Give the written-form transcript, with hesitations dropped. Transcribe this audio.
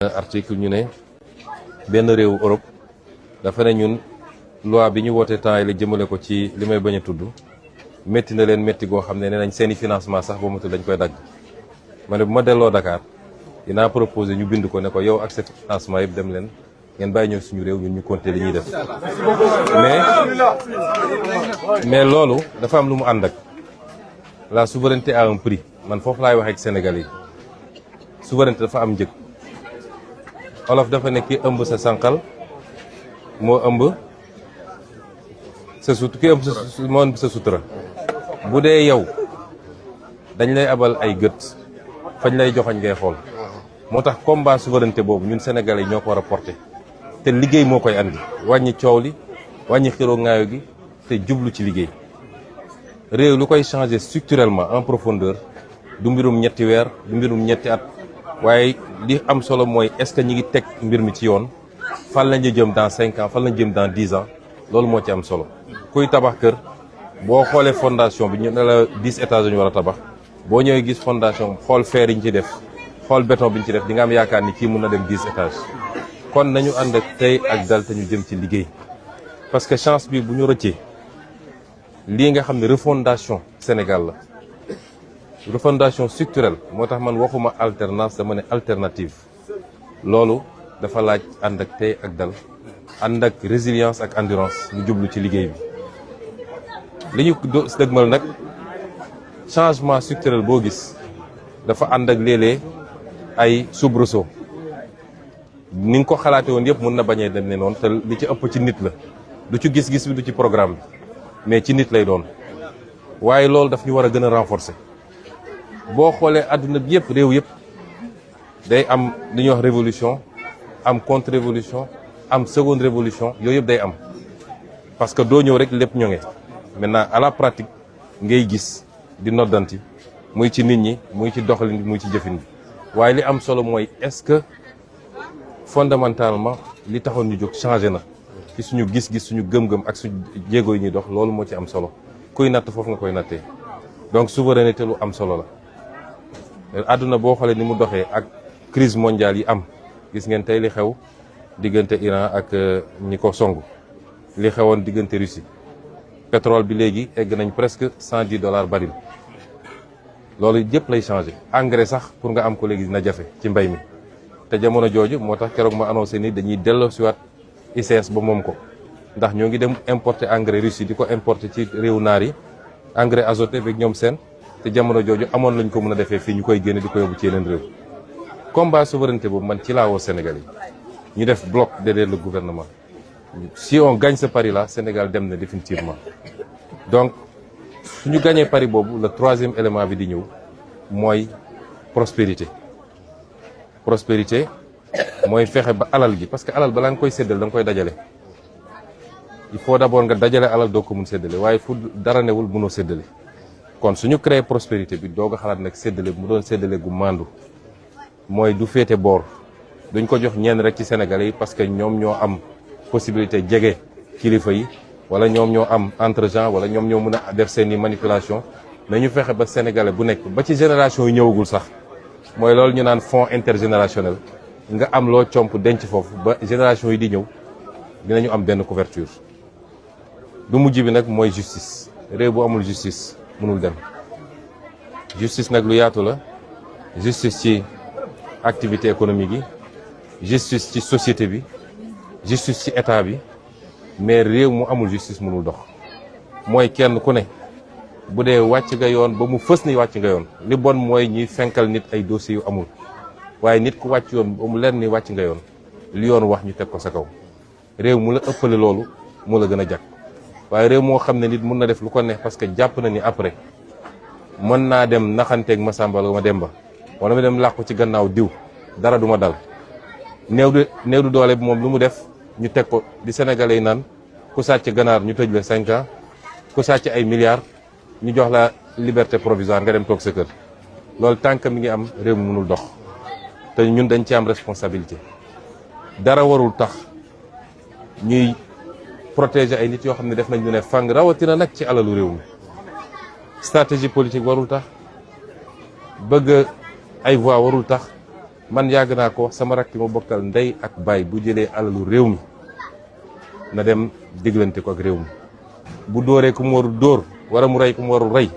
article ñu ne benn réewu Europe dafa ne ñun loi bi ñu woote temps yi la jëmale ko ci li may bañ a tudd métti na leen métti goo xam ne nee nañ seeni financement sax ba matul dañ koy dagg ma ne bu ma delloo Dakar dinaa proposé ñu bind ko ne ko yow ak sa financement yëpp dem leen ngeen bàyyi ñëw suñu réew ñun ñu compter li ñuy def mais loolu dafa am lu mu ànd ak la souveraineté a un prix man foofu laay waxee ak Sénégalais yi souveraineté dafa am njëg Olof dafa ne ki ëmb sa sànqal moo ëmb sa sut ki ëmb moo ëmb sa sutura bu dee yow dañ lay abal ay gët fañ lay joxoñ ngay xool moo tax combat souveraineté boobu ñun sénégalais ñoo ko war a porter te liggéey moo koy andi wàññi coow li wàññi xiroo ngaayo gi te jublu ci liggéey réew lu koy changer structurellement en profondeur du mbirum ñetti weer du mbirum ñetti at waaye li am solo mooy est-ce que ñi ngi teg mbir mi ci yoon fan lañu jëm dans 5 ans fan lañu jëm dans 10 ans loolu moo ci am solo kuy tabax kër boo xoolee fondation bi ñu ne la 10 étages ñu war a tabax boo ñëwee gis fondation xool fer yi ñu ci def xool béton bi ñu ci def di nga am yaakaar ni kii mun na dem 10 étages kon nañu ànd ak tey ak dal te ñu jëm ci liggéey parce que chance bi bu ñu rëccee lii nga xam ne refondation Sénégal la refondation structurelle moo tax man waxuma alternance dama ne alternative loolu dafa laaj ànd ak tey ak dal ànd ak résilience ak endurance ñu jublu ci liggéey bi li ñu dëgmal nag changement structurel boo gis dafa ànd ak léeg-léeg ay soubresaut ni nga ko xalaate woon yëpp mun na bañee dem ne noonu te li ci ëpp ci nit la du ci gis-gis bi du ci programme bi mais ci nit lay doon waaye loolu daf ñu war a gën a renforcer boo xoolee àdduna bi yëpp réew yëpp day am li ñuy wax révolution am contre révolution am seconde révolution yooyu yëpp day am parce que doo ñëw rek lépp ñoŋe maintenant à la pratique ngay gis di noddanti muy ci nit ñi muy ci doxalin bi muy ci jëfin bi waaye li am solo mooy est-ce que fondamentalement li taxoon ñu jóg changé na ci suñu gis-gis suñu gëm-gëm ak suñu jéego yi ñuy dox loolu moo ci am solo kuy natt foofu nga koy nattee donc souveraineté lu am solo la àdduna boo xoolee ni mu doxee ak crise mondiale yi am gis ngeen tey li xew diggante Iran ak ñi ko songu li xewoon diggante Russie pétrole bi léegi egg nañ presque $110 baril loolu yëpp lay changé engrais sax pour nga am ko léegi dina jafe ci mbay mi te jamono jooju moo tax keroog ma annoncé ni dañuy delloo siwaat ICS ba moom ko ndax ñoo ngi dem importer engrais Russie di ko importer ci réewu naar yi engrais azoté beeg ñoom seen te jamono jooju amoon lañ ko mën a defee fii ñu koy génne di ko yóbbu ci yeneen réew combat souveraineté boobu man ci laa woo Sénégal yi ñu def bloc derrière le gouvernement si on gagne ce pari là Sénégal dem na définitivement donc suñu gagné pari boobu le troisième élément bi di ñëw mooy prospérité mooy fexe ba alal gi parce que alal balaa nga koy séddale da nga koy dajale il faut d'abord nga dajale alal doo ko mun séddale waaye fu dara newul mënoo séddale kon suñu créé prospérité bi doog a xalaat nag séddale mu doon séddale gu màndu mooy du féete boor duñ ko jox ñenn rek ci Sénégalais yi parce que ñoom ñoo am possibilité jege kilifa yi wala ñoom ñoo am entre gens wala ñoom ñoo mën a def seeni manipulation mais ñu fexe ba Sénégalais bu nekk ba ci génération yi ñëwagul sax mooy loolu ñu naan fonds intergénérationnel nga am loo comp denc foofu ba génération yi di ñëw dinañu am benn couverture du mujj bi nag mooy justice réew bu amul justice mënul dem justice nag lu yaatu la justice ci activité économique yi justice ci société bi justice ci état bi mais réew mu amul justice mënul dox mooy kenn ku ne bu dee wàcc nga yoon ba mu fës ni wàcc nga yoon li bon mooy ñuy fenkal nit ay dossiers yu amul waaye nit ku wàcc yoon ba mu leer ni wàcc nga yoon li yoon wax ñu teg ko sa kaw réew mu la ëppale loolu moo la gën a jag waaye réew moo xam ne nit mun na def lu ko neex parce que jàpp na ni après mën naa dem naxanteeg Masamba wala Mademba wala ma dem làqu ci gannaaw diw dara du ma dal néew du doole bi moom lu mu def ñu teg ko di sénégalais yi naan ku sàcc ganaar ñu tëj la 5 ans ku sàcc ay milliards ñu jox la liberté provisoire nga dem toog sa kër loolu tant que mi ngi am réew mi mënul dox te ñun dañ ci am responsabilité dara warul tax ñuy protéger ay nit yoo xam ne def nañ ñu ne fang rawatina nag ci alalu réew mi stratégie politique warul tax bëgg ay voix warul tax man yàgg naa ko wax sama rakk ma bokkal ndey ak baay bu jëlee alalu réew mi na dem diglante ko ak réew mi bu dóoree ku mu warul dóor wala mu rey ku mu warul rey